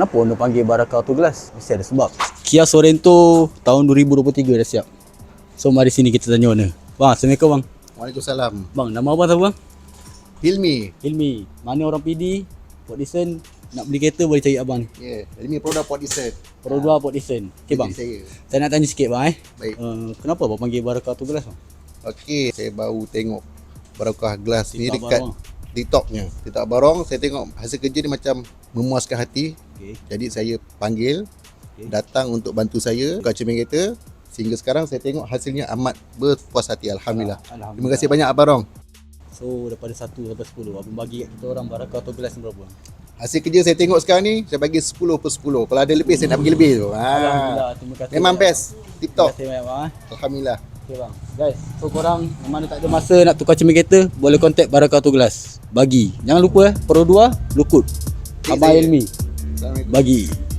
Kenapa anda panggil Barakah Auto Glass? Mesti ada sebab. Kia Sorento tahun 2023 dah siap. So mari sini kita tanya owner. Bang, Assalamualaikum bang. Waalaikumsalam. Bang, nama apa tahu bang? Hilmi. Hilmi. Mana orang PD? Port Dickson nak beli kereta boleh cari abang ni. Ya, Hilmi produk Port Dickson. Produk Port Dickson. Okey bang. Saya nak tanya sikit bang Baik. Kenapa abang panggil Barakah Auto Glass bang? Okey, saya baru tengok Barakah Glass ni TikTok dekat barong. TikToknya. TikTok barong, saya tengok hasil kerja dia macam memuaskan hati. Okey. Jadi saya panggil datang untuk bantu saya buka cermin kereta. Sehingga sekarang saya tengok hasilnya amat berpuas hati. Alhamdulillah. Alhamdulillah. Terima kasih banyak Abang Rong. So daripada 1 sampai 10 abang bagi kat kita orang Barakah Auto Glass ni berapa bang? Hasil kerja saya tengok sekarang ni, saya bagi 10/10. Kalau ada lebih, saya nak bagi lebih tu. Alhamdulillah, terima kasih. Memang banyak, best. bang. Tip top. Terima kasih banyak bang. Alhamdulillah. Okay bang. Guys, so korang yang mana tak ada masa nak tukar cermin kereta, boleh contact Barakah Auto Glass. Bagi. Jangan lupa Pro 2 Lukut. Abang saya. Ilmi. Assalamualaikum. Bagi.